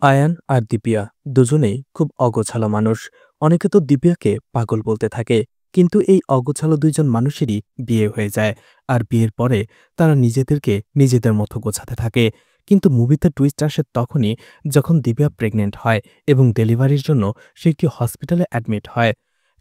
আয়ান আর দিব্যা দুজনেই খুব অগোছালো মানুষ। অনেকে তো দিব্যাকে পাগল বলতে থাকে। কিন্তু এই অগোছালো দুইজন মানুষেরই বিয়ে হয়ে যায়। আর বিয়ের পরে তারা নিজেদেরকে নিজেদের মতো গোছাতে থাকে। কিন্তু মুভিতে টুইস্ট আসে তখনই, যখন দিব্যা প্রেগনেন্ট হয় এবং ডেলিভারির জন্য সে একটি হসপিটালে অ্যাডমিট হয়।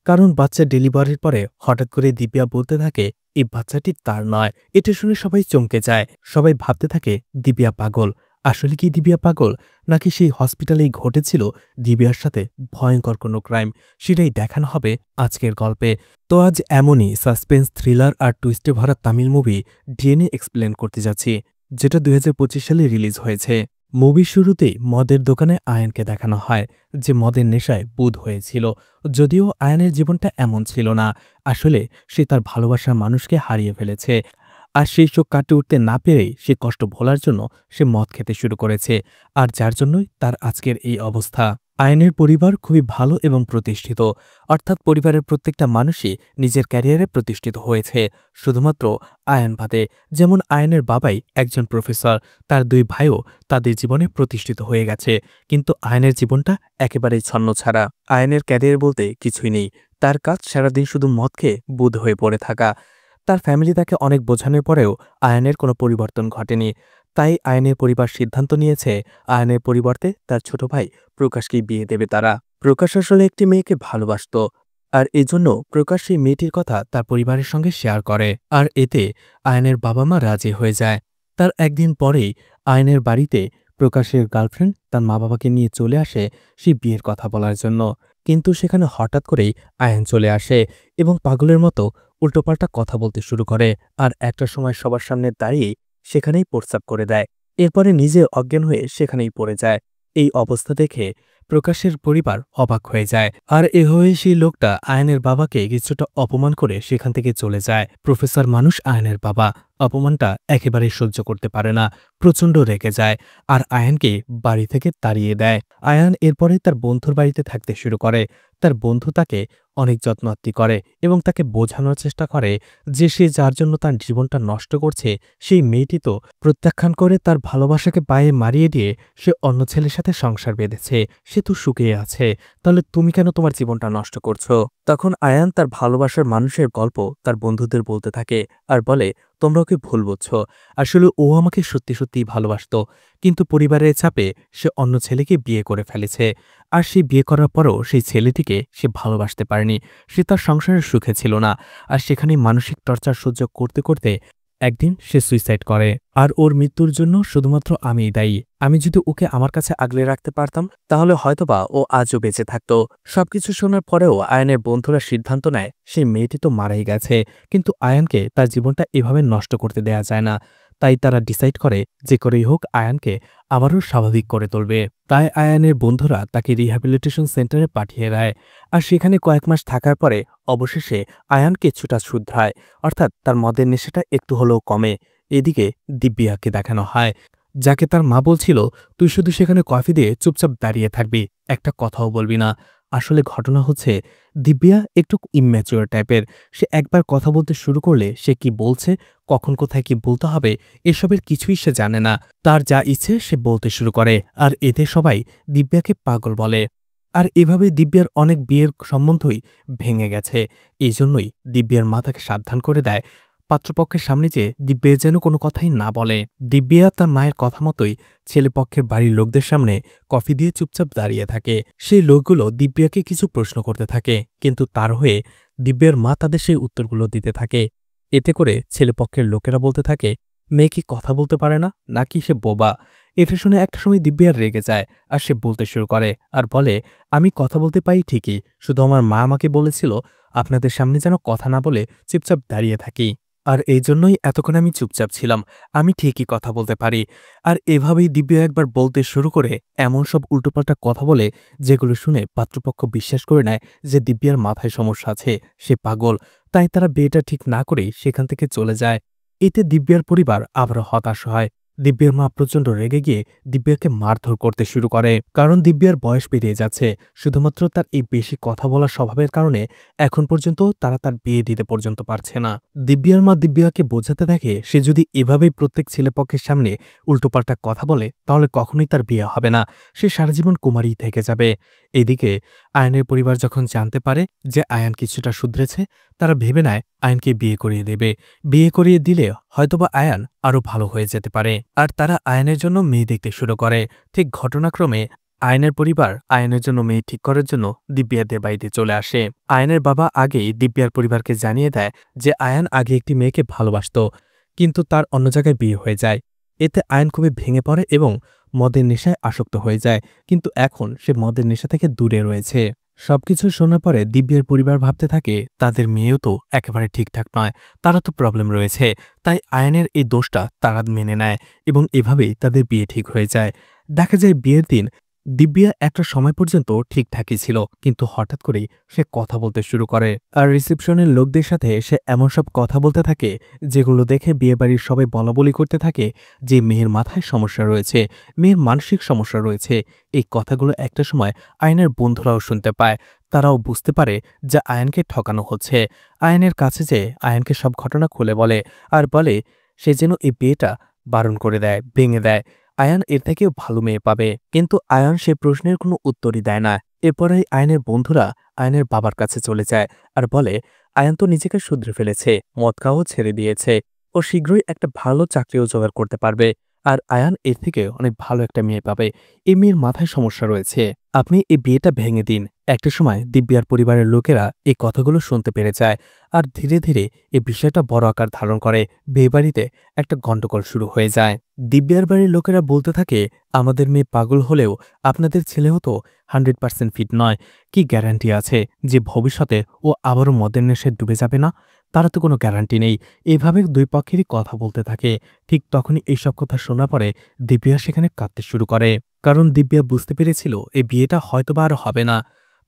কারণ বাচ্চা ডেলিভারির পরে হঠাৎ করে দিব্যা বলতে থাকে এই বাচ্চাটি তার নয়। এটা শুনে সবাই চমকে যায়। সবাই ভাবতে থাকে দিব্যা পাগল। আসলে কি দিব্যা পাগল, নাকি সেই হসপিটালেই ঘটেছিল দিব্যার সাথে ভয়ঙ্কর কোনো ক্রাইম? সেটাই দেখানো হবে আজকের গল্পে। তো আজ এমনই সাসপেন্স, থ্রিলার আর টুইস্টে ভরা তামিল মুভি ডিএনএ এক্সপ্লেন করতে যাচ্ছি, যেটা 2025 সালে রিলিজ হয়েছে। মুভির শুরুতেই মদের দোকানে আয়ানকে দেখানো হয়, যে মদের নেশায় বুঁদ হয়েছিল। যদিও আয়ানের জীবনটা এমন ছিল না। আসলে সে তার ভালোবাসার মানুষকে হারিয়ে ফেলেছে। আর সেই শোক কাটে উঠতে না পেরেই সে কষ্ট ভোলার জন্য সে মদ খেতে শুরু করেছে। আর যার জন্যই তার আজকের এই অবস্থা। আয়নের পরিবার খুবই ভালো এবং প্রতিষ্ঠিত, অর্থাৎ পরিবারের প্রত্যেকটা মানুষই নিজের ক্যারিয়ারে প্রতিষ্ঠিত হয়েছে, শুধুমাত্র আয়ন বাদে। যেমন আয়নের বাবাই একজন প্রফেসর, তার দুই ভাইও তাদের জীবনে প্রতিষ্ঠিত হয়ে গেছে। কিন্তু আয়নের জীবনটা একেবারেই ছন্নছাড়া। আয়নের ক্যারিয়ার বলতে কিছুই নেই। তার কাজ সারাদিন শুধু মদ খেয়ে বুঁদ হয়ে পড়ে থাকা। তার ফ্যামিলি তাকে অনেক বোঝানোর পরেও আয়ানের কোনো পরিবর্তন ঘটেনি। তাই আয়ানের পরিবার সিদ্ধান্ত নিয়েছে আয়ানের পরিবর্তে তার ছোট ভাই প্রকাশকেই বিয়ে দেবে তারা। প্রকাশ আসলে একটি মেয়েকে ভালোবাসত, আর এজন্য প্রকাশ সেই মেয়েটির কথা তার পরিবারের সঙ্গে শেয়ার করে। আর এতে আয়ানের বাবা মা রাজি হয়ে যায়। তার একদিন পরেই আয়ানের বাড়িতে প্রকাশের গার্লফ্রেন্ড তার মা বাবাকে নিয়ে চলে আসে সেই বিয়ের কথা বলার জন্য। কিন্তু সেখানে হঠাৎ করেই আয়ান চলে আসে এবং পাগলের মতো উল্টোপাল্টা কথা বলতে শুরু করে। আর একটা সময় সবার সামনে দাঁড়িয়ে সেখানেই প্রস্রাব করে দেয়। এরপরে নিজে অজ্ঞান হয়ে সেখানেই পড়ে যায়। এই অবস্থা দেখে প্রকাশের পরিবার অবাক হয়ে যায়। আর এভাবে সেই লোকটা আয়নের বাবাকে কিছুটা অপমান করে সেখান থেকে চলে যায়। প্রফেসর মানুষ আয়নের বাবা অপমানটা একেবারেই সহ্য করতে পারে না, প্রচণ্ড রেগে যায় আর আয়ানকে বাড়ি থেকে তাড়িয়ে দেয়। আয়ান এরপরে তার বন্ধুর বাড়িতে থাকতে শুরু করে। তার বন্ধু তাকে অনেক যত্নআত্তি করে এবং তাকে বোঝানোর চেষ্টা করে যে সে যার জন্য তার জীবনটা নষ্ট করছে, সেই মেয়েটি তো প্রত্যাখ্যান করে তার ভালোবাসাকে পায়ে মারিয়ে দিয়ে সে অন্য ছেলের সাথে সংসার বেঁধেছে, সে তো সুখে আছে, তাহলে তুমি কেন তোমার জীবনটা নষ্ট করছো? তখন আয়ান তার ভালোবাসার মানুষের গল্প তার বন্ধুদের বলতে থাকে আর বলে, তোমরা ওকে ভুল বুঝছো। আসলে ও আমাকে সত্যি সত্যিই ভালোবাসতো, কিন্তু পরিবারের চাপে সে অন্য ছেলেকে বিয়ে করে ফেলেছে। আর সেই বিয়ে করার পরও সেই ছেলেটিকে সে ভালোবাসতে পারেনি। সে তার সংসারের সুখে ছিল না। আর সেখানে মানসিক টর্চার সহ্য করতে করতে একদিন সে সুইসাইড করে। আর ওর মৃত্যুর জন্য শুধুমাত্র আমিই দায়ী। আমি যদি ওকে আমার কাছে আগলে রাখতে পারতাম, তাহলে হয়তোবা ও আজও বেঁচে থাকত। সবকিছু শোনার পরেও আয়ানের বন্ধুরা সিদ্ধান্ত নেয় সেই মেয়েটি তো মারাই গেছে, কিন্তু আয়ানকে তার জীবনটা এভাবে নষ্ট করতে দেয়া যায় না। তাই তারা ডিসাইড করে যে করেই হোক আয়ানকে আবারও স্বাভাবিক করে তুলবে। তাই আয়ানের বন্ধুরা তাকে রিহ্যাবিলিটেশন সেন্টারে পাঠিয়ে দেয়। আর সেখানে কয়েক মাস থাকার পরে অবশেষে আয়ান কিছুটা শুধরায়, অর্থাৎ তার মদের নেশাটা একটু হলেও কমে। এদিকে দিব্যাকে দেখানো হয়, যাকে তার মা বলছিল তুই শুধু সেখানে কফি দিয়ে চুপচাপ দাঁড়িয়ে থাকবি, একটা কথাও বলবি না। আসলে ঘটনা হচ্ছে দিব্যা একটু ইম্যাচিওর টাইপের। সে একবার কথা বলতে শুরু করলে সে কি বলছে, কখন কোথায় কি বলতে হবে, এসবের কিছুই সে জানে না। তার যা ইচ্ছে সে বলতে শুরু করে। আর এতে সবাই দিব্যাকে পাগল বলে। আর এভাবে দিব্যার অনেক বিয়ের সম্বন্ধই ভেঙে গেছে। এই জন্যই দিব্যার মা তাকে সাবধান করে দেয় পাত্রপক্ষের সামনে যে দিব্যা যেন কোনো কথাই না বলে। দিব্যা তার মায়ের কথা মতোই ছেলেপক্ষের বাড়ির লোকদের সামনে কফি দিয়ে চুপচাপ দাঁড়িয়ে থাকে। সেই লোকগুলো দিব্যাকে কিছু প্রশ্ন করতে থাকে, কিন্তু তার হয়ে দিব্যার মা তাদের সেই উত্তরগুলো দিতে থাকে। এতে করে ছেলেপক্ষের লোকেরা বলতে থাকে মেয়ে কি কথা বলতে পারে না, নাকি সে বোবা? এটা শুনে একটা সময় দিব্যা রেগে যায় আর সে বলতে শুরু করে আর বলে, আমি কথা বলতে পারি ঠিকই, শুধু আমার মা আমাকে বলেছিল আপনাদের সামনে যেন কথা না বলে চুপচাপ দাঁড়িয়ে থাকি। আর এই জন্যই এতক্ষণ আমি চুপচাপ ছিলাম, আমি ঠিকই কথা বলতে পারি। আর এভাবেই দিব্যা একবার বলতে শুরু করে এমন সব উল্টোপাল্টা কথা বলে, যেগুলো শুনে পাত্রপক্ষ বিশ্বাস করে নেয় যে দিব্যার মাথায় সমস্যা আছে, সে পাগল। তাই তারা বিয়েটা ঠিক না করেই সেখান থেকে চলে যায়। এতে দিব্যার পরিবার আবারও হতাশ হয়। দিব্যার মা প্রচণ্ড রেগে গিয়ে দিব্যাকে মারধর করতে শুরু করে, কারণ দিব্যার বয়স পেরিয়ে যাচ্ছে। শুধুমাত্র তার এই বেশি কথা বলার স্বভাবের কারণে এখন পর্যন্ত তারা তার বিয়ে দিতে পর্যন্ত পারছে না। দিব্যার মা দিব্যাকে বোঝাতে থাকে সে যদি এভাবেই প্রত্যেক ছেলেপক্ষের সামনে উল্টোপাল্টা কথা বলে তাহলে কখনোই তার বিয়ে হবে না, সে সারা জীবন কুমারীই থেকে যাবে। এদিকে আয়ানের পরিবার যখন জানতে পারে যে আয়ান কিছুটা শুধরেছে, তারা ভেবে নেয় আয়ানকে বিয়ে করিয়ে দেবে। বিয়ে করিয়ে দিলে হয়তোবা আয়ান আরও ভালো হয়ে যেতে পারে, আর তারা আয়ানের জন্য মেয়ে দেখতে শুরু করে। ঠিক ঘটনাক্রমে আয়ানের পরিবার আয়ানের জন্য মেয়ে ঠিক করার জন্য দিব্যাদের বাড়িতে চলে আসে। আয়ানের বাবা আগেই দিব্যার পরিবারকে জানিয়ে দেয় যে আয়ান আগে একটি মেয়েকে ভালোবাসত, কিন্তু তার অন্য জায়গায় বিয়ে হয়ে যায়। এতে আয়ান খুবই ভেঙে পড়ে এবং মদের নেশায় আসক্ত হয়ে যায়, কিন্তু এখন সে মদের নেশা থেকে দূরে রয়েছে। সবকিছু শোনার পরে দিব্যার পরিবার ভাবতে থাকে তাদের মেয়েও তো একেবারে ঠিকঠাক নয়, তারা তো প্রবলেম রয়েছে। তাই আয়ানের এই দোষটা তারা মেনে নেয় এবং এভাবেই তাদের বিয়ে ঠিক হয়ে যায়। দেখা যায় বিয়ের দিন দিব্যা একটা সময় পর্যন্ত ঠিকঠাকই ছিল, কিন্তু হঠাৎ করেই সে কথা বলতে শুরু করে, আর রিসেপশনের লোকদের সাথে সে এমন সব কথা বলতে থাকে যেগুলো দেখে বিয়েবাড়ির সবাই বলাবলি করতে থাকে যে মেয়ের মাথায় সমস্যা রয়েছে, মেয়ের মানসিক সমস্যা রয়েছে। এই কথাগুলো একটা সময় আয়ানের বন্ধুরাও শুনতে পায়। তারাও বুঝতে পারে যে আয়ানকে ঠকানো হচ্ছে। আয়ানের কাছে যেয়ে আয়ানকে সব ঘটনা খুলে বলে, আর বলে সে যেন এই বিয়েটা বারণ করে দেয়, ভেঙে দেয়। আয়ান এর থেকেও ভালো মেয়ে পাবে, কিন্তু আয়ান সে প্রশ্নের কোনো উত্তরই দেয় না। এরপরেই আয়ানের বন্ধুরা আয়ানের বাবার কাছে চলে যায় আর বলে আয়ান তো নিজেকে শুধরে ফেলেছে, মদ খাওয়াও ছেড়ে দিয়েছে, ও শীঘ্রই একটা ভালো চাকরিও জোগাড় করতে পারবে, আর আয়ান এর থেকে অনেক ভালো একটা মেয়ে পাবে। এই মেয়ের মাথায় সমস্যা রয়েছে, আপনি এই বিয়েটা ভেঙে দিন। একটা সময় দিব্যার পরিবারের লোকেরা এই কথাগুলো শুনতে পেরে যায়, আর ধীরে ধীরে এই বিষয়টা বড় আকার ধারণ করে। বিয়েবাড়িতে একটা গন্ডগোল শুরু হয়ে যায়। দিব্যার বাড়ির লোকেরা বলতে থাকে আমাদের মেয়ে পাগল হলেও আপনাদের ছেলেও তো 100% ফিট নয়, কি গ্যারান্টি আছে যে ভবিষ্যতে ও আবারও মদের নেশায় ডুবে যাবে না? তারা তো কোনো গ্যারান্টি নেই। এভাবে দুই পক্ষেরই কথা বলতে থাকে। ঠিক তখনই এইসব কথা শোনা পরে দিব্যা সেখানে কাঁদতে শুরু করে, কারণ দিব্যা বুঝতে পেরেছিল এই বিয়েটা হয়তোবা আর হবে না।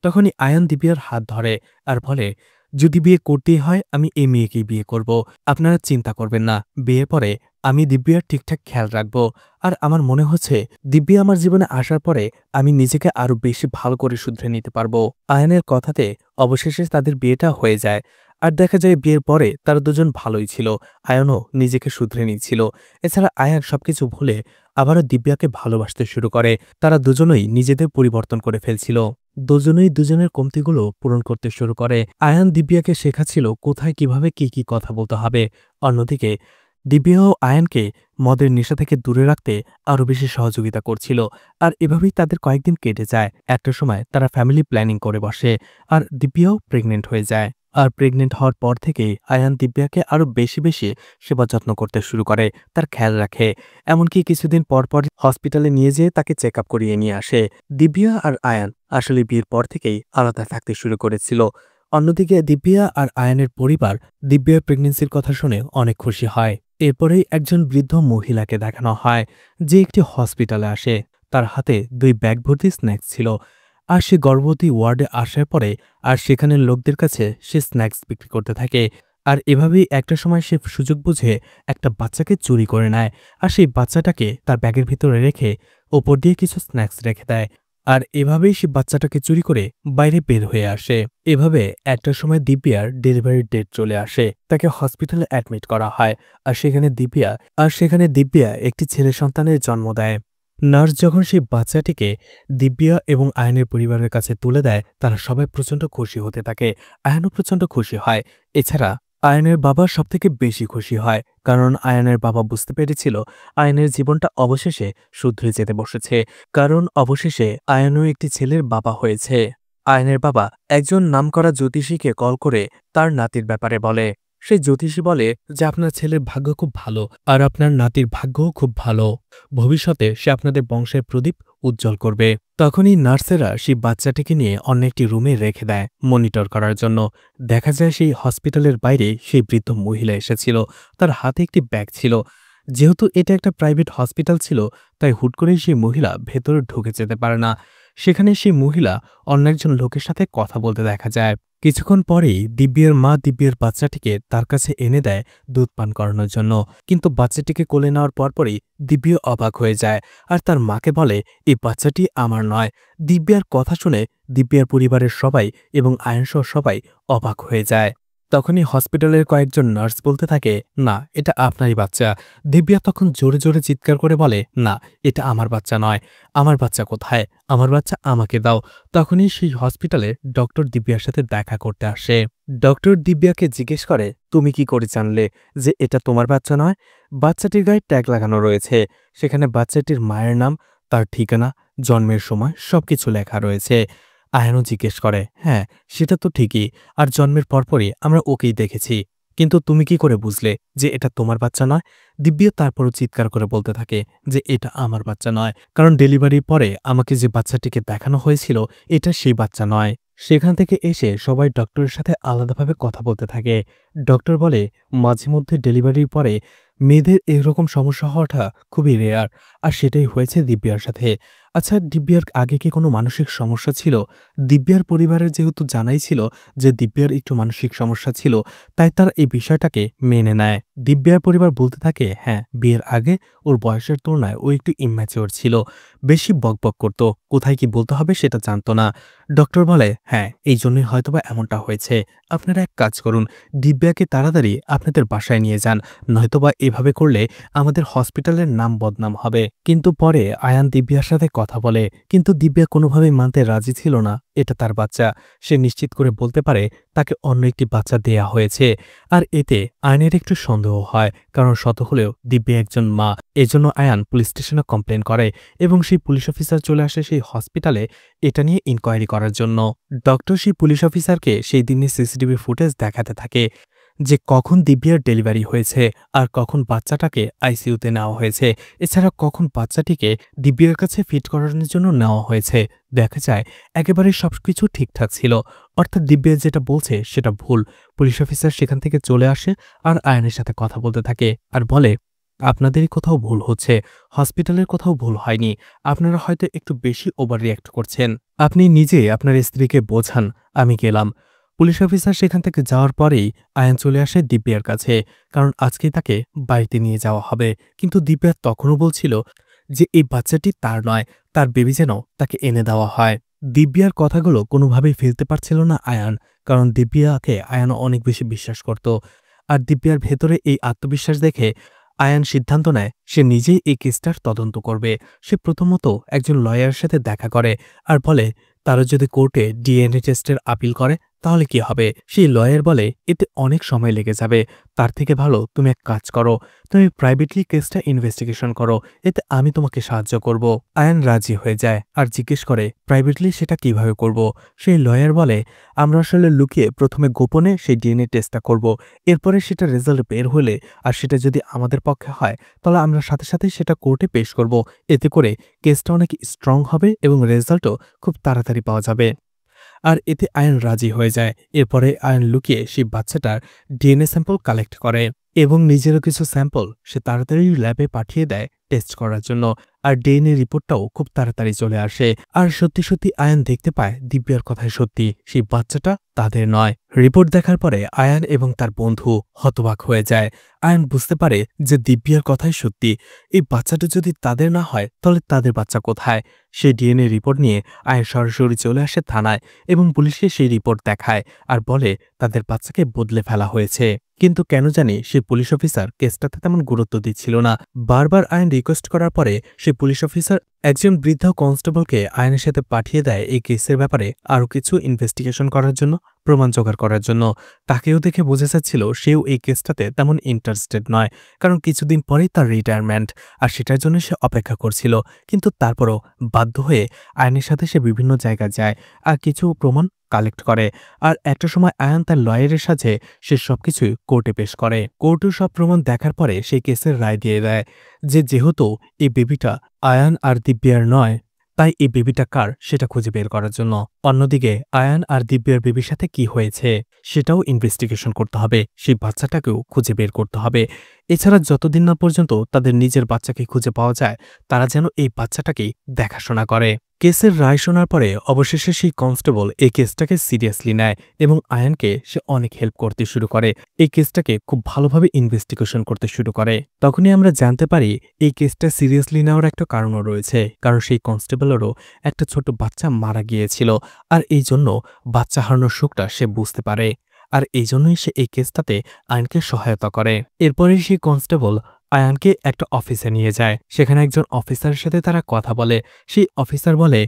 তখনই আয়ান দিব্যার হাত ধরে আর বলে যদি বিয়ে করতেই হয় আমি এই মেয়েকেই বিয়ে করব, আপনারা চিন্তা করবেন না, বিয়ের পরে আমি দিব্যার ঠিকঠাক খেয়াল রাখব। আর আমার মনে হচ্ছে দিব্যা আমার জীবনে আসার পরে আমি নিজেকে আরো বেশি ভালো করে শুধরে নিতে পারবো। আয়ানের কথাতে অবশেষে তাদের বিয়েটা হয়ে যায়। আর দেখা যায় বিয়ের পরে তারা দুজন ভালোই ছিল, আয়ানও নিজেকে শুধরে নিচ্ছিল। এছাড়া আয়ান সবকিছু ভুলে আবারও দিব্যাকে ভালোবাসতে শুরু করে। তারা দুজনই নিজেদের পরিবর্তন করে ফেলছিল, দুজনেই দুজনের কমতিগুলো পূরণ করতে শুরু করে। আয়ান দিব্যাকে শেখাচ্ছিল কোথায় কিভাবে কি কথা বলতে হবে। অন্যদিকে দিব্যাও আয়ানকে মদের নেশা থেকে দূরে রাখতে আরও বেশি সহযোগিতা করছিল। আর এভাবেই তাদের কয়েকদিন কেটে যায়। একটা সময় তারা ফ্যামিলি প্ল্যানিং করে বসে, আর দিব্যাও প্রেগনেন্ট হয়ে যায়। আর প্রেগনেন্ট হওয়ার পর থেকেই আয়ান দিব্যাকে আরও বেশি বেশি সেবা যত্ন করতে শুরু করে, তার খেয়াল রাখে। এমনকি কিছুদিন পর পর হসপিটালে নিয়ে যেয়ে তাকে চেক আপ করিয়ে নিয়ে আসে। দিব্যা আর আয়ান আসলে বিয়ের পর থেকেই আলাদা থাকতে শুরু করেছিল। অন্যদিকে দিব্যা আর আয়ানের পরিবার দিব্যার প্রেগনেন্সির কথা শুনে অনেক খুশি হয়। এরপরেই একজন বৃদ্ধ মহিলাকে দেখানো হয় যে একটি হসপিটালে আসে। তার হাতে 2 ব্যাগ ভর্তি স্ন্যাক্স ছিল, আর সে গর্ভবতী ওয়ার্ডে আসার পরে আর সেখানের লোকদের কাছে সে স্ন্যাক্স বিক্রি করতে থাকে। আর এভাবেই একটা সময় সে সুযোগ বুঝে একটা বাচ্চাকে চুরি করে নেয়, আর সেই বাচ্চাটাকে তার ব্যাগের ভিতরে রেখে ওপর দিয়ে কিছু স্ন্যাক্স রেখে দেয়। আর এভাবেই সে বাচ্চাটাকে চুরি করে বাইরে বের হয়ে আসে। এভাবে একটা সময় দিব্যার ডেলিভারির ডেট চলে আসে, তাকে হসপিটালে অ্যাডমিট করা হয়। আর সেখানে দিব্যা একটি ছেলে সন্তানের জন্ম দেয়। নার্স যখন সেই বাচ্চাটিকে দিব্যা এবং আয়নের পরিবারের কাছে তুলে দেয়, তারা সবাই প্রচণ্ড খুশি হতে থাকে। আয়ানও প্রচণ্ড খুশি হয়। এছাড়া আয়নের বাবা সবথেকে বেশি খুশি হয়, কারণ আয়নের বাবা বুঝতে পেরেছিল আয়নের জীবনটা অবশেষে শুধরে যেতে বসেছে, কারণ অবশেষে আয়নও একটি ছেলের বাবা হয়েছে। আয়নের বাবা একজন নামকরা জ্যোতিষীকে কল করে তার নাতির ব্যাপারে বলে। সেই জ্যোতিষী বলে যে আপনার ছেলের ভাগ্য খুব ভালো, আর আপনার নাতির ভাগ্যও খুব ভালো, ভবিষ্যতে সে আপনাদের বংশের প্রদীপ উজ্জ্বল করবে। তখনই নার্সেরা সেই বাচ্চাটিকে নিয়ে অন্য একটি রুমে রেখে দেয় মনিটর করার জন্য। দেখা যায় সেই হসপিটালের বাইরে সেই বৃদ্ধ মহিলা এসেছিল, তার হাতে একটি ব্যাগ ছিল। যেহেতু এটা একটা প্রাইভেট হসপিটাল ছিল, তাই হুট করেই সেই মহিলা ভেতরে ঢুকে যেতে পারে না। সেখানে সেই মহিলা অন্য একজন লোকের সাথে কথা বলতে দেখা যায়। কিছুক্ষণ পরেই দিব্যের মা দিব্যের বাচ্চাটিকে তার কাছে এনে দেয় দুধ পান করানোর জন্য। কিন্তু বাচ্চাটিকে কোলে নেওয়ার পরপরই দিব্য অবাক হয়ে যায় আর তার মাকে বলে, এই বাচ্চাটি আমার নয়। দিব্যার কথা শুনে দিব্যার পরিবারের সবাই এবং আয়নসহ সবাই অবাক হয়ে যায়। তখনই হসপিটালের কয়েকজন নার্স বলতে থাকে, না, এটা আপনারই বাচ্চা। দিব্যা তখন জোরে জোরে চিৎকার করে বলে, না, এটা আমার বাচ্চা নয়। আমার বাচ্চা কোথায়? আমার বাচ্চা আমাকে দাও। তখনই সেই হসপিটালে ডক্টর দিব্যার সাথে দেখা করতে আসে। ডক্টর দিব্যাকে জিজ্ঞেস করে, তুমি কি করে জানলে যে এটা তোমার বাচ্চা নয়? বাচ্চাটির গায়ে ট্যাগ লাগানো রয়েছে, সেখানে বাচ্চাটির মায়ের নাম, তার ঠিকানা, জন্মের সময় সবকিছু লেখা রয়েছে। আয়ানও জিজ্ঞেস করে, হ্যাঁ, সেটা তো ঠিকই, আর জন্মের পরপরই আমরা ওকেই দেখেছি। কিন্তু তুমি কি করে বুঝলে যে এটা তোমার বাচ্চা নয়? দিব্যা তারপরও চিৎকার করে বলতে থাকে যে এটা আমার বাচ্চা নয়, কারণ ডেলিভারির পরে আমাকে যে বাচ্চাটিকে দেখানো হয়েছিল এটা সেই বাচ্চা নয়। সেখান থেকে এসে সবাই ডক্টরের সাথে আলাদাভাবে কথা বলতে থাকে। ডক্টর বলে, মাঝে মধ্যে ডেলিভারির পরে মেয়েদের এরকম সমস্যা হওয়াটা খুবই রেয়ার, আর সেটাই হয়েছে দিব্যার সাথে। আচ্ছা, দিব্যার আগে কি কোনো মানসিক সমস্যা ছিল? দিব্যার পরিবারের যেহেতু জানাই ছিল যে দিব্যার একটু মানসিক সমস্যা ছিল, তাই তারা এই বিষয়টাকে মেনে নেয়। দিব্যার পরিবার বলতে থাকে, হ্যাঁ, বিয়ের আগে ওর বয়সের তুলনায় ও একটু ইম্যাচিওর ছিল, বেশি বকবক করত, কোথায় কি বলতে হবে সেটা জানতো না। ডক্টর বলে, হ্যাঁ, এই জন্যই হয়তোবা এমনটা হয়েছে। আপনারা এক কাজ করুন, দিব্যাকে তাড়াতাড়ি আপনাদের বাসায় নিয়ে যান, নয়তোবা এভাবে করলে আমাদের হসপিটালের নাম বদনাম হবে। কিন্তু পরে আয়ান দিব্যার সাথে কথা বলে, কিন্তু দিব্যা কোনোভাবেই মানতে রাজি ছিল না এটা তার বাচ্চা। সে নিশ্চিত করে বলতে পারে তাকে অন্য একটি বাচ্চা দেয়া হয়েছে। আর এতে আয়নের একটু সন্দেহ হয়, কারণ শত হলেও দিব্যা একজন মা। এজন্য আয়ান পুলিশ স্টেশনে কমপ্লেন করে এবং সেই পুলিশ অফিসার চলে আসে সেই হসপিটালে এটা নিয়ে ইনকোয়ারি করার জন্য। ডক্টর সেই পুলিশ অফিসারকে সেই দিনের সিসিটিভি ফুটেজ দেখাতে থাকে যে কখন দিব্যার ডেলিভারি হয়েছে আর কখন বাচ্চাটাকে আইসিইউতে নেওয়া হয়েছে, এছাড়া কখন বাচ্চাটিকে দিব্যার কাছে ফিট করানোর জন্য নেওয়া হয়েছে। দেখা যায় একেবারে সবকিছু ঠিকঠাক ছিল, অর্থাৎ দিব্যা যেটা বলছে সেটা ভুল। পুলিশ অফিসার সেখান থেকে চলে আসে আর আয়নের সাথে কথা বলতে থাকে আর বলে, আপনাদেরই কোথাও ভুল হচ্ছে, হসপিটালের কোথাও ভুল হয়নি। আপনারা হয়তো একটু বেশি ওভার রিঅ্যাক্ট করছেন। আপনি নিজে আপনার স্ত্রীকে বোঝান, আমি গেলাম। পুলিশ অফিসার সেখান থেকে যাওয়ার পরেই আয়ান চলে আসে দিব্যার কাছে, কারণ আজকেই তাকে বাড়িতে নিয়ে যাওয়া হবে। কিন্তু দিব্যা তখনও বলছিল যে এই বাচ্চাটি তার নয়, তার বেবি যেন তাকে এনে দেওয়া হয়। দিব্যার কথাগুলো কোনোভাবেই ফেলতে পারছিল না আয়ান, কারণ দিব্যাকে আয়ান অনেক বেশি বিশ্বাস করত। আর দিব্যার ভেতরে এই আত্মবিশ্বাস দেখে আয়ান সিদ্ধান্ত নেয় সে নিজেই এই কেসটার তদন্ত করবে। সে প্রথমত একজন লয়ারের সাথে দেখা করে আর বলে, তারা যদি কোর্টে ডিএনএ টেস্টের আপিল করে তাহলে কি হবে? সেই লয়ার বলে, এতে অনেক সময় লেগে যাবে, তার থেকে ভালো তুমি এক কাজ করো, তুমি প্রাইভেটলি কেসটা ইনভেস্টিগেশন করো, এতে আমি তোমাকে সাহায্য করব। আয়ান রাজি হয়ে যায় আর জিজ্ঞেস করে, প্রাইভেটলি সেটা কিভাবে করব? সেই লয়ার বলে, আমরা আসলে লুকিয়ে প্রথমে গোপনে সেই ডিএনএ টেস্টটা করব, এরপরে সেটা রেজাল্ট বের হলে আর সেটা যদি আমাদের পক্ষে হয় তাহলে আমরা সাথে সাথে সেটা কোর্টে পেশ করব। এতে করে কেসটা অনেক স্ট্রং হবে এবং রেজাল্টও খুব তাড়াতাড়ি পাওয়া যাবে। আর এতে আয়ান রাজি হয়ে যায়। এরপরে আয়ান লুকিয়ে সেই বাচ্চাটার ডিএনএ স্যাম্পল কালেক্ট করে এবং নিজেরও কিছু স্যাম্পল সে তাড়াতাড়ি ল্যাবে পাঠিয়ে দেয় টেস্ট করার জন্য। আর ডিএনএ রিপোর্টটাও খুব তাড়াতাড়ি চলে আসে। আর সত্যি সত্যি আয়ান দেখতে পায় দিব্যার কথাই সত্যি, সেই বাচ্চাটা তাদের নয়। রিপোর্ট দেখার পরে আয়ান এবং তার বন্ধু হতবাক হয়ে যায়। আয়ান বুঝতে পারে যে দিব্যার কথাই সত্যি, এই বাচ্চাটা যদি তাদের না হয় তাহলে তাদের বাচ্চা কোথায়? সেই ডিএনএ রিপোর্ট নিয়ে আয়ান সরাসরি চলে আসে থানায় এবং পুলিশকে সেই রিপোর্ট দেখায় আর বলে তাদের বাচ্চাকে বদলে ফেলা হয়েছে। কিন্তু কেন জানি সেই পুলিশ অফিসার কেসটাতে তেমন গুরুত্ব দিচ্ছিল না। বারবার আইন রিকোয়েস্ট করার পরে সেই পুলিশ অফিসার একজন বৃদ্ধ কনস্টেবলকে আইনের সাথে পাঠিয়ে দেয় এই কেসের ব্যাপারে আরও কিছু ইনভেস্টিগেশন করার জন্য, প্রমাণ জোগাড় করার জন্য। তাকেও দেখে বোঝা যাচ্ছিল সেও এই কেসটাতে তেমন ইন্টারেস্টেড নয়, কারণ কিছুদিন পরেই তার রিটায়ারমেন্ট, আর সেটার জন্য সে অপেক্ষা করছিল। কিন্তু তারপরও বাধ্য হয়ে আইনের সাথে সে বিভিন্ন জায়গায় যায় আর কিছু প্রমাণ কালেক্ট করে। আর একটা সময় আয়ান তার লয়ারের সাথে সে সবকিছুই কোর্টে পেশ করে। কোর্টেও সব প্রমাণ দেখার পরে সেই কেসের রায় দিয়ে দেয় যে যেহেতু এই বেবিটা আয়ান আর দিব্যার নয়, তাই এই বেবিটা কার সেটা খুঁজে বের করার জন্য। অন্যদিকে আয়ান আর দিব্যার বেবির সাথে কি হয়েছে সেটাও ইনভেস্টিগেশন করতে হবে, সেই বাচ্চাটাকেও খুঁজে বের করতে হবে। এছাড়া যতদিন না পর্যন্ত তাদের নিজের বাচ্চাকে খুঁজে পাওয়া যায় তারা যেন এই বাচ্চাটাকেই দেখাশোনা করে। কেসের রায় শোনার পরে অবশেষে সেই কনস্টেবল এই কেসটাকে সিরিয়াসলি নেয় এবং আয়ানকে সে অনেক হেল্প করতে শুরু করে। এই কেসটাকে খুব ভালোভাবে ইনভেস্টিগেশন করতে শুরু করে। তখনই আমরা জানতে পারি এই কেসটা সিরিয়াসলি নেওয়ার একটা কারণও রয়েছে, কারণ সেই কনস্টেবলেরও একটা ছোট বাচ্চা মারা গিয়েছিল, আর এই জন্য বাচ্চা হারানোর শোকটা সে বুঝতে পারে। আর এই জন্যই সে এই কেসটাতে আয়ানকে সহায়তা করে। এরপরেই সেই কনস্টেবল আয়ানকে একটা অফিসে নিয়ে যায়। সেখানে একজন অফিসারের সাথে তারা কথা বলে। সেই অফিসার বলে,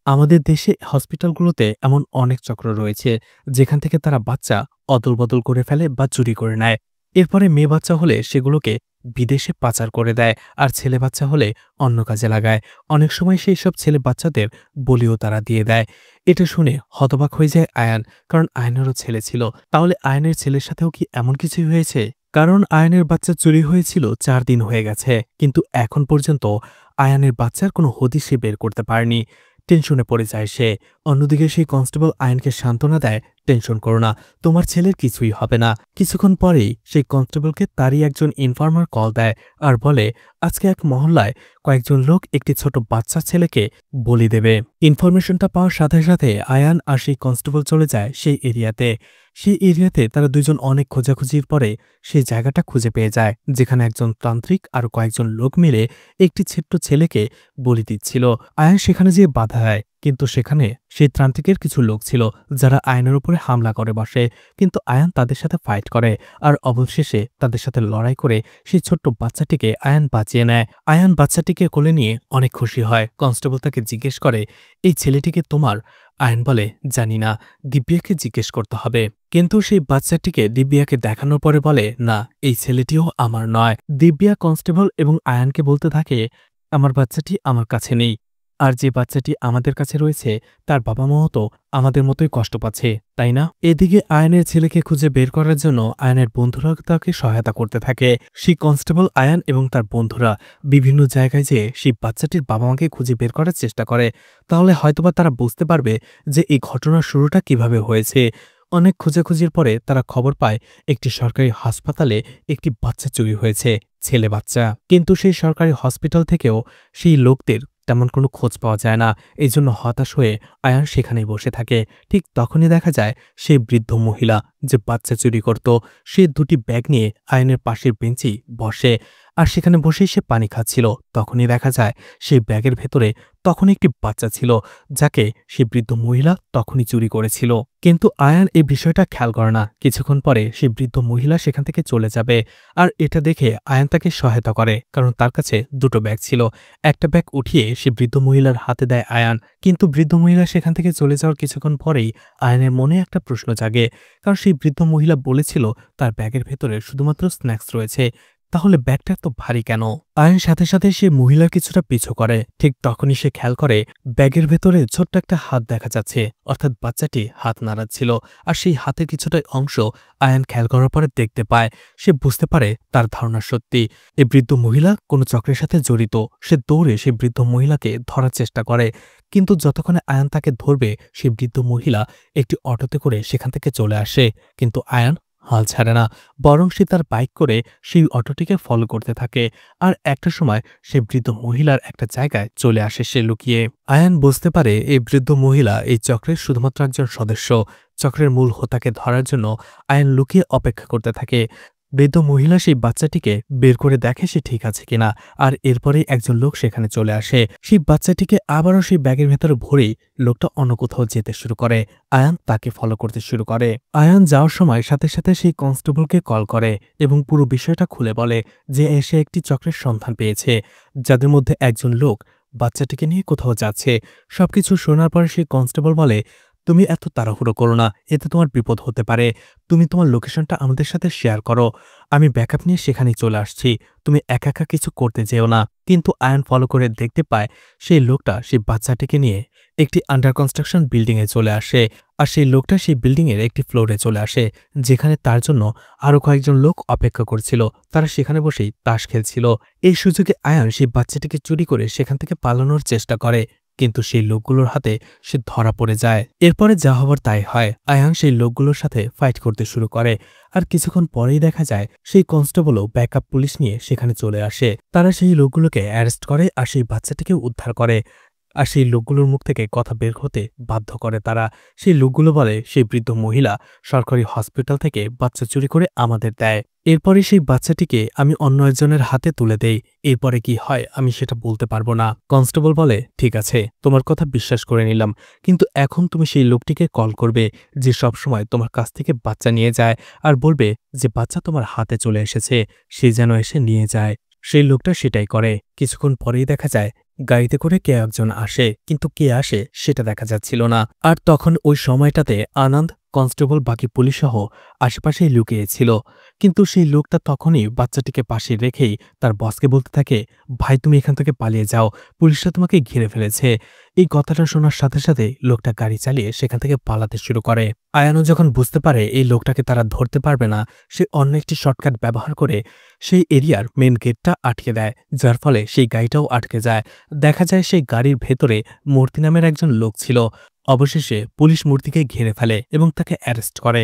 আমাদের দেশে হসপিটালগুলোতে এমন অনেক চক্র রয়েছে যেখান থেকে তারা বাচ্চা অদল-বদল করে ফেলে বা চুরি করে নেয়। এরপরে মেয়ে বাচ্চা হলে সেগুলোকে বিদেশে পাচার করে দেয়, আর ছেলে বাচ্চা হলে অন্য কাজে লাগায়। অনেক সময় সেই সব ছেলে বাচ্চাদের বলিও তারা দিয়ে দেয়। এটা শুনে হতবাক হয়ে যায় আয়ান, কারণ আয়ানেরও ছেলে ছিল। তাহলে আয়ানের ছেলের সাথেও কি এমন কিছুই হয়েছে? কারণ আয়ানের বাচ্চা চুরি হয়েছিল ৪ দিন হয়ে গেছে, কিন্তু এখন পর্যন্ত আয়ানের বাচ্চার কোনো হদিশ সে বের করতে পারেনি। টেনশনে পড়ে যায় সে। অন্যদিকে সেই কনস্টেবল আয়ানকে সান্ত্বনা দেয়, টেনশন করো না, তোমার ছেলের কিছুই হবে না। কিছুক্ষণ পরেই সেই কনস্টেবলকে তারই একজন ইনফর্মার কল দেয় আর বলে, আজকে এক মহল্লায় কয়েকজন লোক একটি ছোট বাচ্চা ছেলেকে বলি দেবে। ইনফরমেশনটা পাওয়ার সাথে সাথে আয়ান আর সেই কনস্টেবল চলে যায় সেই এরিয়াতে। সেই এরিয়াতে তারা দুজন অনেক খোঁজাখুঁজির পরে সেই জায়গাটা খুঁজে পেয়ে যায়, যেখানে একজন তান্ত্রিক আর কয়েকজন লোক মিলে একটি ছোট্ট ছেলেকে বলি দিচ্ছিল। আয়ান সেখানে যেয়ে বাধা দেয়, কিন্তু সেখানে সেই তান্ত্রিকের কিছু লোক ছিল যারা আয়ানের উপরে হামলা করে বসে। কিন্তু আয়ান তাদের সাথে ফাইট করে, আর অবশেষে তাদের সাথে লড়াই করে সেই ছোট্ট বাচ্চাটিকে আয়ান বাঁচিয়ে নেয়। আয়ান বাচ্চাটিকে কোলে নিয়ে অনেক খুশি হয়। কনস্টেবল তাকে জিজ্ঞেস করে, এই ছেলেটিকে তোমার? আয়ান বলে, জানি না, দিব্যাকে জিজ্ঞেস করতে হবে। কিন্তু সেই বাচ্চাটিকে দিব্যাকে দেখানোর পরে বলে, না, এই ছেলেটিও আমার নয়। দিব্যা কনস্টেবল এবং আয়ানকে বলতে থাকে, আমার বাচ্চাটি আমার কাছে নেই, আর যে বাচ্চাটি আমাদের কাছে রয়েছে তার বাবা মাও তো আমাদের মতোই কষ্ট পাচ্ছে, তাই না? এদিকে আয়ানের ছেলেকে খুঁজে বের করার জন্য আয়ানের বন্ধুরা তাকে সহায়তা করতে থাকে। সেই কনস্টেবল আয়ান এবং তার বন্ধুরা বিভিন্ন জায়গায় যেয়ে সেই বাচ্চাটির বাবা মাকে খুঁজে বের করার চেষ্টা করে। তাহলে হয়তোবা তারা বুঝতে পারবে যে এই ঘটনার শুরুটা কিভাবে হয়েছে। অনেক খোঁজাখুঁজির পরে তারা খবর পায় একটি সরকারি হাসপাতালে একটি বাচ্চা চুরি হয়েছে, ছেলে বাচ্চা। কিন্তু সেই সরকারি হসপিটাল থেকেও সেই লোকদের তেমন কোনো খোঁজ পাওয়া যায় না। এই জন্য হতাশ হয়ে আয়ান সেখানেই বসে থাকে। ঠিক তখনই দেখা যায় সেই বৃদ্ধ মহিলা যে বাচ্চা চুরি করত, সে দুটি ব্যাগ নিয়ে আয়ানের পাশের বেঞ্চেই বসে, আর সেখানে বসেই সে পানি খাচ্ছিল। তখনই দেখা যায় সেই ব্যাগের ভেতরে তখন একটি বাচ্চা ছিল, যাকে সেই বৃদ্ধ মহিলা তখনই চুরি করেছিল। কিন্তু আয়ান এই বিষয়টা খেয়াল করে না। কিছুক্ষণ পরে সেই বৃদ্ধ মহিলা সেখান থেকে চলে যাবে, আর এটা দেখে আয়ান তাকে সহায়তা করে, কারণ তার কাছে দুটো ব্যাগ ছিল। একটা ব্যাগ উঠিয়ে সে বৃদ্ধ মহিলার হাতে দেয় আয়ান। কিন্তু বৃদ্ধ মহিলা সেখান থেকে চলে যাওয়ার কিছুক্ষণ পরেই আয়ানের মনে একটা প্রশ্ন জাগে, কারণ সেই বৃদ্ধ মহিলা বলেছিল তার ব্যাগের ভেতরে শুধুমাত্র স্ন্যাক্স রয়েছে, তাহলে ব্যাগটা এত ভারী কেন? আয়ান সাথে সাথে সে মহিলার কিছুটা পিছু করে। ঠিক তখনই সে খেয়াল করে ব্যাগের ভেতরে ছোট্ট একটা হাত দেখা যাচ্ছে, অর্থাৎ বাচ্চাটি হাত নাড়াচ্ছিল, আর সেই হাতের কিছুটা অংশ আয়ান খেয়াল করার পরে দেখতে পায়। সে বুঝতে পারে তার ধারণা সত্যি, এই বৃদ্ধ মহিলা কোনো চক্রের সাথে জড়িত। সে দৌড়ে সেই বৃদ্ধ মহিলাকে ধরার চেষ্টা করে, কিন্তু যতক্ষণে আয়ান তাকে ধরবে সেই বৃদ্ধ মহিলা একটি অটোতে করে সেখান থেকে চলে আসে। কিন্তু আয়ান হাল ছাড়ে না, বরং সে তার বাইক করে সেই অটোটিকে ফলো করতে থাকে। আর একটা সময় সে বৃদ্ধ মহিলার একটা জায়গায় চলে আসে সে লুকিয়ে। আয়ান বুঝতে পারে এই বৃদ্ধ মহিলা এই চক্রের শুধুমাত্র একজন সদস্য। চক্রের মূল হোতাকে ধরার জন্য আয়ান লুকিয়ে অপেক্ষা করতে থাকে। বৃদ্ধ মহিলা সেই বাচ্চাটিকে বের করে দেখে সে ঠিক আছে কিনা, আর এরপরেই একজন লোক সেখানে চলে আসে। সেই বাচ্চাটিকে আবারও সেই ব্যাগের ভেতরে ভরেই লোকটা অন্য কোথাও যেতে শুরু করে। আয়ান তাকে ফলো করতে শুরু করে। আয়ান যাওয়ার সময় সাথে সাথে সেই কনস্টেবলকে কল করে এবং পুরো বিষয়টা খুলে বলে যে সে একটি চক্রের সন্ধান পেয়েছে, যাদের মধ্যে একজন লোক বাচ্চাটিকে নিয়ে কোথাও যাচ্ছে। সবকিছু শোনার পরে সেই কনস্টেবল বলে, তুমি এত তাড়াহুড়ো করো না, এতে তোমার বিপদ হতে পারে। তুমি তোমার লোকেশনটা আমাদের সাথে শেয়ার করো, আমি ব্যাকআপ নিয়ে সেখানেই চলে আসছি। তুমি একা একা কিছু করতে যেও না। কিন্তু আয়ান ফলো করে দেখতে পায় সেই লোকটা সেই বাচ্চাটিকে নিয়ে একটি আন্ডার কনস্ট্রাকশন বিল্ডিংয়ে চলে আসে, আর সেই লোকটা সেই বিল্ডিংয়ের একটি ফ্লোরে চলে আসে, যেখানে তার জন্য আরও কয়েকজন লোক অপেক্ষা করছিল। তারা সেখানে বসেই তাস খেলছিল। এই সুযোগে আয়ান সেই বাচ্চাটিকে চুরি করে সেখান থেকে পালানোর চেষ্টা করে, কিন্তু সেই লোকগুলোর হাতে সে ধরা পড়ে যায়। এরপরে যা হবার তাই হয়। আয়ান সেই লোকগুলোর সাথে ফাইট করতে শুরু করে, আর কিছুক্ষণ পরেই দেখা যায় সেই কনস্টেবলও ব্যাকআপ পুলিশ নিয়ে সেখানে চলে আসে। তারা সেই লোকগুলোকে অ্যারেস্ট করে আর সেই বাচ্চাটিকে উদ্ধার করে। আর সেই লোকগুলোর মুখ থেকে কথা বের হতে বাধ্য করে তারা। সেই লোকগুলো বলে সেই বৃদ্ধ মহিলা সরকারি হসপিটাল থেকে বাচ্চা চুরি করে আমাদের দেয়। এরপরে সেই বাচ্চাটিকে আমি অন্য একজনের হাতে তুলে দেই। এরপরে কি হয় আমি সেটা বলতে পারবো না। কনস্টেবল বলে, ঠিক আছে, তোমার কথা বিশ্বাস করে নিলাম, কিন্তু এখন তুমি সেই লোকটিকে কল করবে যে সবসময় তোমার কাছ থেকে বাচ্চা নিয়ে যায়, আর বলবে যে বাচ্চা তোমার হাতে চলে এসেছে, সে যেন এসে নিয়ে যায়। সেই লোকটা সেটাই করে। কিছুক্ষণ পরেই দেখা যায় গাড়িতে করে কে একজন আসে, কিন্তু কে আসে সেটা দেখা যাচ্ছিল না। আর তখন ওই সময়টাতে আনন্দ, কনস্টেবল, বাকি পুলিশ সহ আশেপাশেই লুকিয়েছিল। কিন্তু সেই লোকটা তখনই বাচ্চাটিকে পাশে রেখেই তার বসকে বলতে থাকে, ভাই তুমি এখান থেকে পালিয়ে যাও, পুলিশরা তোমাকে ঘিরে ফেলেছে। এই কথাটা শোনার সাথে সাথে লোকটা গাড়ি চালিয়ে সেখান থেকে পালাতে শুরু করে। আয়ানও যখন বুঝতে পারে এই লোকটাকে তারা ধরতে পারবে না, সে অন্য একটি শর্টকাট ব্যবহার করে সেই এরিয়ার মেন গেটটা আটকে দেয়, যার ফলে সেই গাড়িটাও আটকে যায়। দেখা যায় সেই গাড়ির ভেতরে মূর্তি নামের একজন লোক ছিল। অবশেষে পুলিশ মূর্তিকে ঘিরে ফেলে এবং তাকে অ্যারেস্ট করে।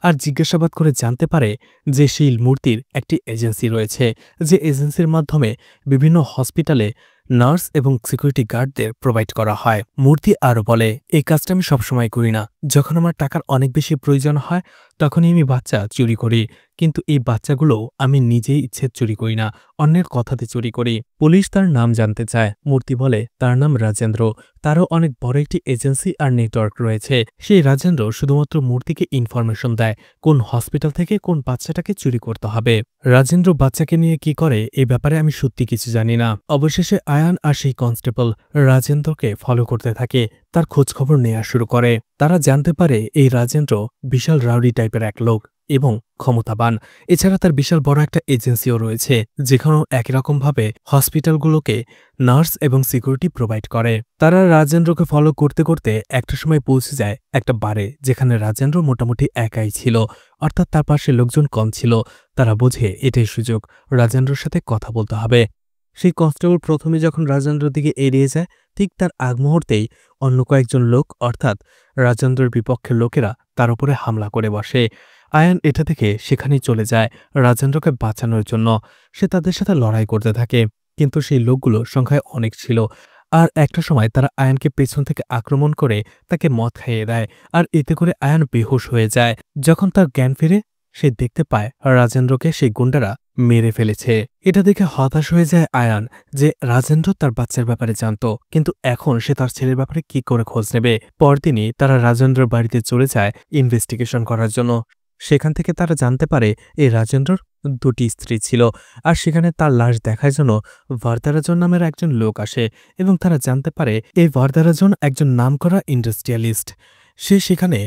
আর জিজ্ঞাসাবাদ করে জানতে পারে যে সেই মূর্তির একটি এজেন্সি রয়েছে, যে এজেন্সির মাধ্যমে বিভিন্ন হসপিটালে নার্স এবং সিকিউরিটি গার্ডদের প্রোভাইড করা হয়। মূর্তি আরও বলে, এই কাজটা আমি সবসময় করি না, যখন আমার টাকার অনেক বেশি প্রয়োজন হয় তখনই আমি বাচ্চা চুরি করি, কিন্তু এই বাচ্চাগুলো আমি নিজেই ইচ্ছে চুরি করি না, অন্যের কথাতে চুরি করি। পুলিশ তার নাম জানতে চায়। মূর্তি বলে তার নাম রাজেন্দ্র, তারও অনেক বড় একটি এজেন্সি আর নেটওয়ার্ক রয়েছে। সেই রাজেন্দ্র শুধুমাত্র মূর্তিকে ইনফরমেশন দেয় কোন হসপিটাল থেকে কোন বাচ্চাটাকে চুরি করতে হবে। রাজেন্দ্র বাচ্চাকে নিয়ে কি করে এই ব্যাপারে আমি সত্যি কিছু জানি না। অবশেষে আয়ান আর সেই কনস্টেবল রাজেন্দ্রকে ফলো করতে থাকে, তার খোঁজখবর নেওয়া শুরু করে। তারা জানতে পারে এই রাজেন্দ্র বিশাল রাউডি টাইপের এক লোক এবং ক্ষমতাবান। এছাড়া তার বিশাল বড় একটা এজেন্সিও রয়েছে, যেখানেও একই রকমভাবে হসপিটালগুলোকে নার্স এবং সিকিউরিটি প্রোভাইড করে। তারা রাজেন্দ্রকে ফলো করতে করতে একটা সময় পৌঁছে যায় একটা বারে, যেখানে রাজেন্দ্র মোটামুটি একাই ছিল, অর্থাৎ তার পাশে লোকজন কম ছিল। তারা বোঝে এটাই সুযোগ, রাজেন্দ্রর সাথে কথা বলতে হবে। সেই কনস্টেবল প্রথমে যখন রাজেন্দ্রের দিকে এড়িয়ে যায়, ঠিক তার আগ মুহূর্তেই অন্য কয়েকজন লোক অর্থাৎ রাজেন্দ্রের বিপক্ষের লোকেরা তার উপরে হামলা করে বসে। আয়ান এটা থেকে সেখানেই চলে যায় রাজেন্দ্রকে বাঁচানোর জন্য। সে তাদের সাথে লড়াই করতে থাকে, কিন্তু সেই লোকগুলো সংখ্যায় অনেক ছিল। আর একটা সময় তারা আয়ানকে পেছন থেকে আক্রমণ করে তাকে মদ খাইয়ে দেয়, আর এতে করে আয়ান বেহুশ হয়ে যায়। যখন তার জ্ঞান ফিরে, সে দেখতে পায় রাজেন্দ্রকে সেই গুন্ডারা মেরে ফেলেছে। এটা দেখে হতাশ হয়ে যায় আয়ান যে রাজেন্দ্র তার বাচ্চার ব্যাপারে জানত, কিন্তু এখন সে তার ছেলের ব্যাপারে কি করে খোঁজ নেবে। পরদিনই তারা রাজেন্দ্রর বাড়িতে চলে যায় ইনভেস্টিগেশন করার জন্য। সেখান থেকে তারা জানতে পারে এই রাজেন্দ্রর দুটি স্ত্রী ছিল, আর সেখানে তার লাশ দেখার জন্য ভারদারাজন নামের একজন লোক আসে এবং তারা জানতে পারে এই ভারদারাজন একজন নামকরা ইন্ডাস্ট্রিয়ালিস্ট। সে সেখানে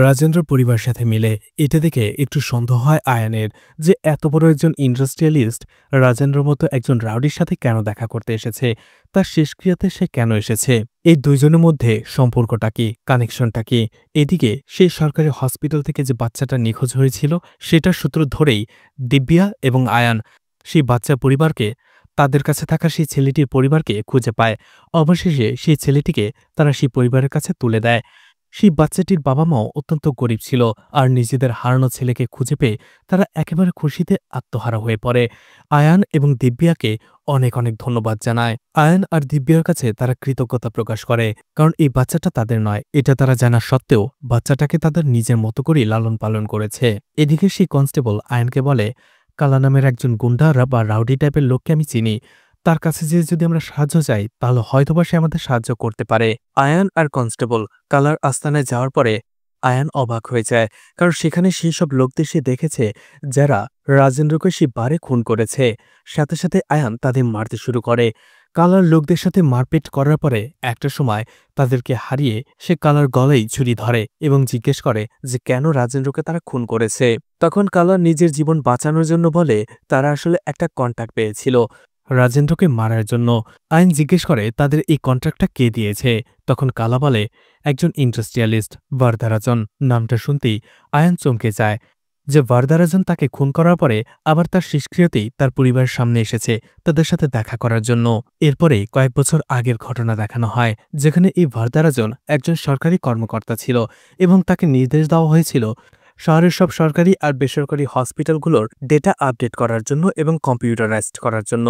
রাজেন্দ্র পরিবারের সাথে মিলে। এটা দেখে একটু সন্দেহ হয় আয়ানের যে এত বড় একজন ইন্ডাস্ট্রিয়ালিস্ট রাজেন্দ্র মতো একজন রাউডির সাথে কেন দেখা করতে এসেছে, তার শেষক্রিয়াতে সে কেন এসেছে, এই দুইজনের মধ্যে সম্পর্কটা কি, কানেকশনটা কি। এদিকে সেই সরকারি হসপিটাল থেকে যে বাচ্চাটা নিখোঁজ হয়েছিল সেটার সূত্র ধরেই দিব্যা এবং আয়ান সেই বাচ্চার পরিবারকে, তাদের কাছে থাকা সেই ছেলেটির পরিবারকে খুঁজে পায়। অবশেষে সেই ছেলেটিকে তারা সেই পরিবারের কাছে তুলে দেয়। সেই বাচ্চাটির বাবা মাও অত্যন্ত গরিব ছিল, আর নিজেদের হারানো ছেলেকে খুঁজে পেয়ে তারা একেবারে খুশিতে আত্মহারা হয়ে পড়ে। আয়ান এবং দিব্যাকে অনেক অনেক ধন্যবাদ জানায়। আয়ান আর দিব্যার কাছে তারা কৃতজ্ঞতা প্রকাশ করে, কারণ এই বাচ্চাটা তাদের নয় এটা তারা জানা সত্ত্বেও বাচ্চাটাকে তাদের নিজের মতো করেই লালন পালন করেছে। এদিকে সেই কনস্টেবল আয়ানকে বলে, কালা নামের একজন গুন্ডা বা রাউডি টাইপের লোককে আমি চিনি, তার কাছে যে যদি আমরা সাহায্য চাই তাহলে হয়তোবা সে আমাদের সাহায্য করতে পারে। আয়ান আর কনস্টেবল কালার আস্তানায় যাওয়ার পরে আয়ান অবাক হয়ে যায়, কারণ সেখানে সেই সব লোকদের সে দেখেছে যারা রাজেন্দ্রকে সে বারে খুন করেছে। সাথে সাথে আয়ান তাদের মারতে শুরু করে। কালার লোকদের সাথে মারপিট করার পরে একটা সময় তাদেরকে হারিয়ে সে কালার গলায় ছুরি ধরে এবং জিজ্ঞেস করে যে কেন রাজেন্দ্রকে তারা খুন করেছে। তখন কালার নিজের জীবন বাঁচানোর জন্য বলে তারা আসলে একটা কন্ট্রাক্ট পেয়েছিল রাজেন্দ্রকে মারার জন্য। আইন জিজ্ঞেস করে তাদের এই কন্ট্রাক্টটা কে দিয়েছে। তখন কালা বলে একজন ইন্ডাস্ট্রিয়ালিস্ট ভারদারাজন। নামটা শুনতেই আয়ান চমকে যায় যে ভারদারাজন তাকে খুন করার পরে আবার তার শেষক্রিয়াতেই তার পরিবারের সামনে এসেছে তাদের সাথে দেখা করার জন্য। এরপরে কয়েক বছর আগের ঘটনা দেখানো হয়, যেখানে এই ভারদারাজন একজন সরকারি কর্মকর্তা ছিল এবং তাকে নির্দেশ দেওয়া হয়েছিল শহরের সব সরকারি আর বেসরকারি হসপিটালগুলোর ডেটা আপডেট করার জন্য এবং কম্পিউটারাইজড করার জন্য।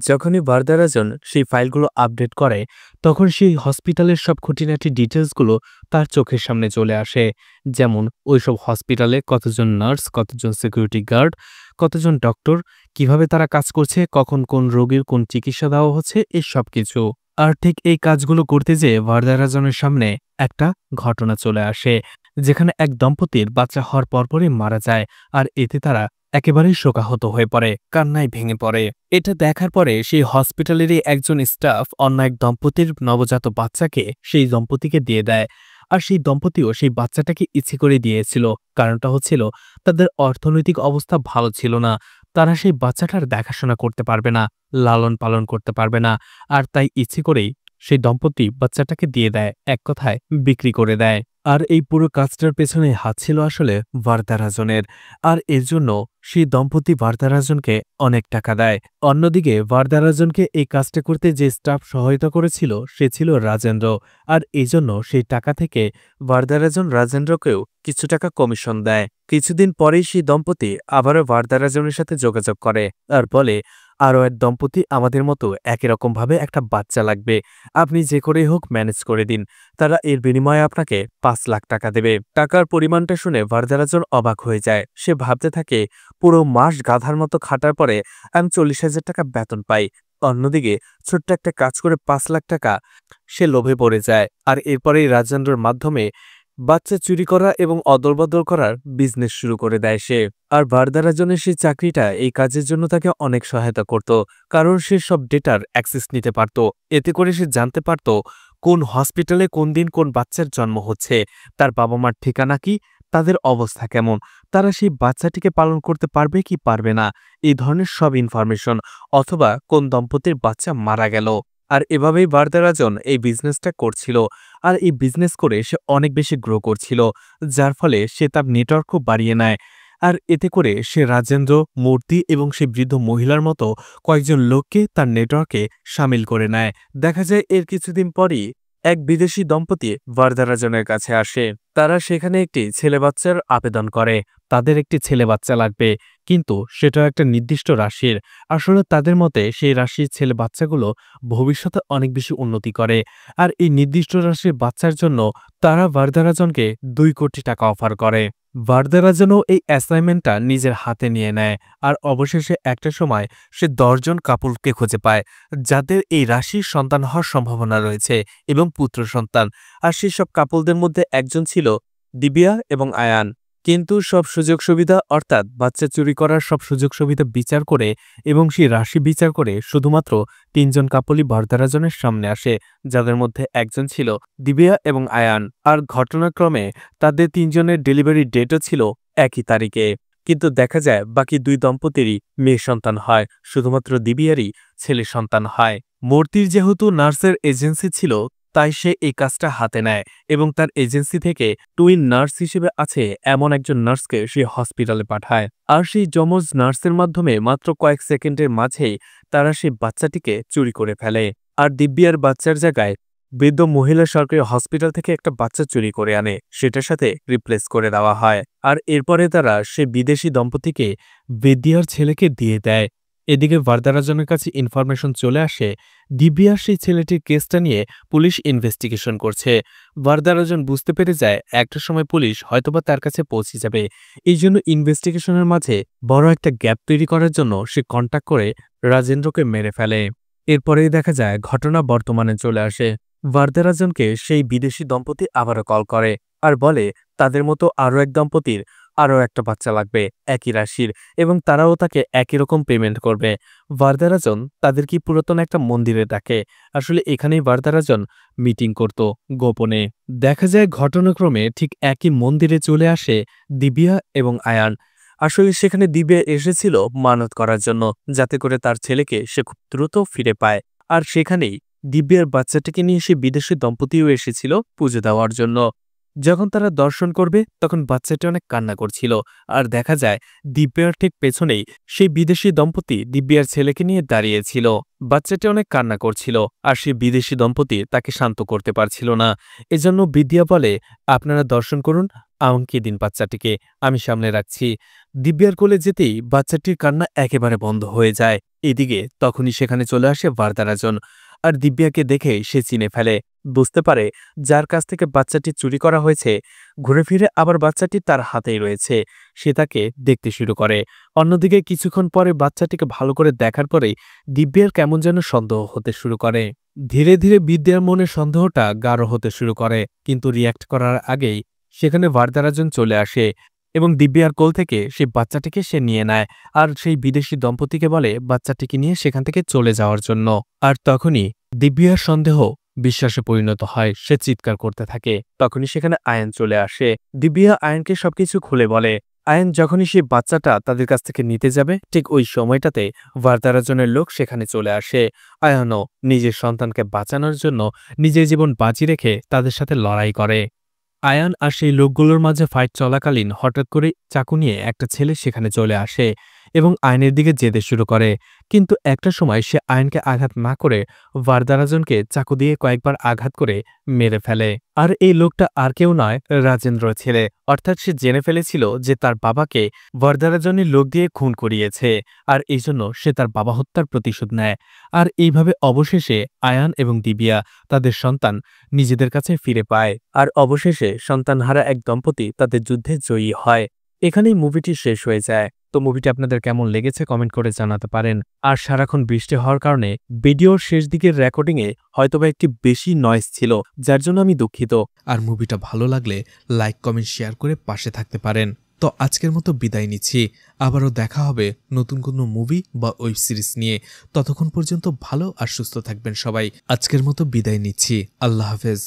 যখনই ভারদারাজন সেই ফাইলগুলো আপডেট করে, তখন সেই হসপিটালের সব খুঁটিনাটি ডিটেলসগুলো তার চোখের সামনে চলে আসে। যেমন ওইসব হসপিটালে কতজন নার্স, কতজন সিকিউরিটি গার্ড, কতজন ডক্টর, কিভাবে তারা কাজ করছে, কখন কোন রোগীর কোন চিকিৎসা দেওয়া হচ্ছে, এই সব কিছু। আর ঠিক এই কাজগুলো করতে যেয়ে ভারদারাজনের সামনে একটা ঘটনা চলে আসে, যেখানে এক দম্পতির বাচ্চা হওয়ার পরপরই মারা যায়। আর এতে তারা একেবারেই শোকাহত হয়ে পড়ে, কান্নায় ভেঙে পড়ে। এটা দেখার পরে সেই হসপিটালেরই একজন স্টাফ অন্য এক দম্পতির নবজাত বাচ্চাকে সেই দম্পতিকে দিয়ে দেয়। আর সেই দম্পতিও সেই বাচ্চাটাকে ইচ্ছে করে দিয়েছিল। কারণটা হচ্ছিল তাদের অর্থনৈতিক অবস্থা ভালো ছিল না, তারা সেই বাচ্চাটার দেখাশোনা করতে পারবে না, লালন পালন করতে পারবে না। আর তাই ইচ্ছে করেই সেই দম্পতি বাচ্চাটাকে দিয়ে দেয়, এক কথায় বিক্রি করে দেয়। আর এই পুরো কাজটার পেছনে হাত ছিল আসলে ভারদারাজনের। আর এর জন্য সেই দম্পতি ভারদারাজনকে অনেক টাকা দেয়। অন্যদিকে ভারদারাজনকে এই কাজটা করতে যে স্টাফ সহায়তা করেছিল সে ছিল রাজেন্দ্র। আর এই জন্য সেই টাকা থেকে ভারদারাজন রাজেন্দ্রকেও কিছু টাকা কমিশন দেয়। কিছুদিন পরেই সেই দম্পতি আবারও ভারদারাজনের সাথে যোগাযোগ করে আর বলে, আরও এক দম্পতি আমাদের মতো একই রকমভাবে একটা বাচ্চা লাগবে, আপনি যে করেই হোক ম্যানেজ করে দিন। তারা এর বিনিময়ে আপনাকে 5 লাখ টাকা দেবে। টাকার পরিমাণটা শুনে ভারদারাজন অবাক হয়ে যায়। সে ভাবতে থাকে, পুরো মাস গাধার মতো খাটার পরে আমি 40,000 টাকা বেতন পাই। অন্যদিকে ছোট্ট একটা কাজ করে 5 লাখ টাকা, সে লোভে পড়ে যায়। আর এরপরেই রাজেন্দ্রর মাধ্যমে বাচ্চা চুরি করা এবং অদলবদল করার বিজনেস শুরু করে দেয় সে। আর ভারদারাজনের সেই চাকরিটা এই কাজের জন্য তাকে অনেক সহায়তা করত, কারণ সে সব ডেটার অ্যাক্সেস নিতে পারত। এতে করে সে জানতে পারত কোন হসপিটালে কোন দিন কোন বাচ্চার জন্ম হচ্ছে, তার বাবা মার ঠিকানা কি, তাদের অবস্থা কেমন, তারা সেই বাচ্চাটিকে পালন করতে পারবে কি পারবে না, এই ধরনের সব ইনফরমেশন, অথবা কোন দম্পতির বাচ্চা মারা গেল। আর এভাবেই ভারদারাজন এই বিজনেসটা করছিল। আর এই বিজনেস করে সে অনেক বেশি গ্রো করছিল, যার ফলে সে তার নেটওয়ার্কও বাড়িয়ে নেয়। আর এতে করে সে রাজেন্দ্র, মূর্তি এবং সেই বৃদ্ধ মহিলার মতো কয়েকজন লোককে তার নেটওয়ার্কে সামিল করে নেয়। দেখা যায় এর কিছুদিন পরই এক বিদেশি দম্পতি ভারদারাজনের কাছে আসে। তারা সেখানে একটি ছেলে বাচ্চার আবেদন করে। তাদের একটি ছেলে বাচ্চা লাগবে, কিন্তু সেটা একটা নির্দিষ্ট রাশির। আসলে তাদের মতে সেই রাশির ছেলে বাচ্চাগুলো ভবিষ্যতে অনেক বেশি উন্নতি করে। আর এই নির্দিষ্ট রাশির বাচ্চার জন্য তারা ভারদারাজনকে 2 কোটি টাকা অফার করে। ভারদারাজনও এই অ্যাসাইনমেন্টটা নিজের হাতে নিয়ে নেয়। আর অবশেষে একটা সময় সে 10 জন কাপলকে খুঁজে পায়, যাদের এই রাশির সন্তান হওয়ার সম্ভাবনা রয়েছে এবং পুত্র সন্তান। আর সেই সব কাপলদের মধ্যে একজন ছিল দিবিয়া এবং আয়ান। কিন্তু সব সুযোগ সুবিধা, অর্থাৎ বাচ্চা চুরি করার সব সুযোগ সুবিধা বিচার করে এবং সেই রাশি বিচার করে শুধুমাত্র 3 জন কাপলই ভারদারাজনের সামনে আসে, যাদের মধ্যে একজন ছিল দিবিয়া এবং আয়ান। আর ঘটনাক্রমে তাদের 3 জনের ডেলিভারি ডেটও ছিল একই তারিখে। কিন্তু দেখা যায় বাকি 2 দম্পতিরই মেয়ে সন্তান হয়, শুধুমাত্র দিবিয়ারই ছেলে সন্তান হয়। মূর্তির যেহেতু নার্সের এজেন্সি ছিল, তাই সে এই কাজটা হাতে নেয় এবং তার এজেন্সি থেকে টুইন নার্স হিসেবে আছে এমন একজন নার্সকে সে হসপিটালে পাঠায়। আর সেই যমজ নার্সের মাধ্যমে মাত্র কয়েক সেকেন্ডের মাঝেই তারা সেই বাচ্চাটিকে চুরি করে ফেলে। আর দিব্যার বাচ্চার জায়গায় বৃদ্ধ মহিলা সরকারি হসপিটাল থেকে একটা বাচ্চা চুরি করে আনে, সেটার সাথে রিপ্লেস করে দেওয়া হয়। আর এরপরে তারা সে বিদেশি দম্পতিকে বেদিয়ার ছেলেকে দিয়ে দেয়। এদিকে ভারদারাজনের কাছে ইনফরমেশন চলে আসে দিব্যার সেই ছেলেটির কেসটা নিয়ে পুলিশ ইনভেস্টিগেশন করছে। ভারদারাজন বুঝতে পেরে যায় একটা সময় পুলিশ হয়তোবা তার কাছে পৌঁছে যাবে। এই জন্য ইনভেস্টিগেশনের মাঝে বড় একটা গ্যাপ তৈরি করার জন্য সে কন্ট্যাক্ট করে রাজেন্দ্রকে মেরে ফেলে। এরপরেই দেখা যায় ঘটনা বর্তমানে চলে আসে। ভারদারাজনকে সেই বিদেশি দম্পতি আবারও কল করে আর বলে তাদের মতো আরও এক দম্পতির আরও একটা বাচ্চা লাগবে একই রাশির, এবং তারাও তাকে একই রকম পেমেন্ট করবে। ভারদারাজন তাদেরকে পুরাতন একটা মন্দিরে ডাকে। আসলে এখানেই ভারদারাজন মিটিং করত গোপনে। দেখা যায় ঘটনাক্রমে ঠিক একই মন্দিরে চলে আসে দিব্যা এবং আয়ান। আসলে সেখানে দিব্যা এসেছিল মানত করার জন্য, যাতে করে তার ছেলেকে সে খুব দ্রুত ফিরে পায়। আর সেখানেই দিব্যার বাচ্চাটিকে নিয়ে সে বিদেশি দম্পতিও এসেছিল পুজো দেওয়ার জন্য। যখন তারা দর্শন করবে তখন বাচ্চাটি অনেক কান্না করছিল। আর দেখা যায় দিব্যার ঠিক পেছনেই সেই বিদেশি দম্পতি দিব্যার ছেলেকে নিয়ে দাঁড়িয়েছিল। বাচ্চাটি অনেক কান্না করছিল আর সেই বিদেশি দম্পতি তাকে শান্ত করতে পারছিল না। এজন্য বিদ্যা বলে, আপনারা দর্শন করুন, আমাকে দিন বাচ্চাটিকে, আমি সামলে রাখছি। দিব্যার কোলে যেতেই বাচ্চাটির কান্না একেবারে বন্ধ হয়ে যায়। এদিকে তখনই সেখানে চলে আসে ভারদারাজন। আর দিব্যাকে দেখে সে চিনে ফেলে, বুঝতে পারে যার কাছ থেকে বাচ্চাটি চুরি করা হয়েছে ঘুরে ফিরে আবার বাচ্চাটি তার হাতেই রয়েছে। সে তাকে দেখতে শুরু করে। অন্যদিকে কিছুক্ষণ পরে বাচ্চাটিকে ভালো করে দেখার পরেই দিব্যার কেমন যেন সন্দেহ হতে শুরু করে। ধীরে ধীরে বিদ্যার মনে সন্দেহটা গাঢ় হতে শুরু করে, কিন্তু রিয়্যাক্ট করার আগেই সেখানে ভারদারাজন চলে আসে এবং দিব্যার কোল থেকে সেই বাচ্চাটিকে সে নিয়ে নেয় আর সেই বিদেশি দম্পতিকে বলে বাচ্চাটিকে নিয়ে সেখান থেকে চলে যাওয়ার জন্য। আর তখনই দিব্যার সন্দেহ বিশ্বাসে পরিণত হয়, সে চিৎকার করতে থাকে। তখনই সেখানে আয়ান চলে আসে। দিব্যা আয়ানকে সবকিছু খুলে বলে। আয়ান যখনই সেই বাচ্চাটা তাদের কাছ থেকে নিতে যাবে ঠিক ওই সময়টাতে ভারদারাজনের লোক সেখানে চলে আসে। আয়ানও নিজের সন্তানকে বাঁচানোর জন্য নিজের জীবন বাজি রেখে তাদের সাথে লড়াই করে। আয়ান আর সেই লোকগুলোর মাঝে ফাইট চলাকালীন হঠাৎ করে চাকু নিয়ে একটা ছেলে সেখানে চলে আসে এবং আয়নের দিকে যেতে শুরু করে। কিন্তু একটা সময় সে আয়নকে আঘাত না করে ভারদারাজনকে চাকু দিয়ে কয়েকবার আঘাত করে মেরে ফেলে। আর এই লোকটা আর কেউ নয়, রাজেন্দ্র ছেলে। অর্থাৎ সে জেনে ফেলেছিল যে তার বাবাকে ভারদারাজনের লোক দিয়ে খুন করিয়েছে, আর এই জন্য সে তার বাবা হত্যার প্রতিশোধ নেয়। আর এইভাবে অবশেষে আয়ান এবং দিব্যা তাদের সন্তান নিজেদের কাছে ফিরে পায়। আর অবশেষে সন্তানহারা এক দম্পতি তাদের যুদ্ধে জয়ী হয়। এখানেই মুভিটি শেষ হয়ে যায়। তো মুভিটি আপনাদের কেমন লেগেছে কমেন্ট করে জানাতে পারেন। আর সারাক্ষণ বৃষ্টি হওয়ার কারণে ভিডিওর শেষ দিকের রেকর্ডিংয়ে হয়তোবা একটি বেশি নয়েজ ছিল, যার জন্য আমি দুঃখিত। আর মুভিটা ভালো লাগলে লাইক কমেন্ট শেয়ার করে পাশে থাকতে পারেন। তো আজকের মতো বিদায় নিচ্ছি। আবারও দেখা হবে নতুন কোনো মুভি বা ওয়েব সিরিজ নিয়ে। ততক্ষণ পর্যন্ত ভালো আর সুস্থ থাকবেন সবাই। আজকের মতো বিদায় নিচ্ছি। আল্লাহ হাফেজ।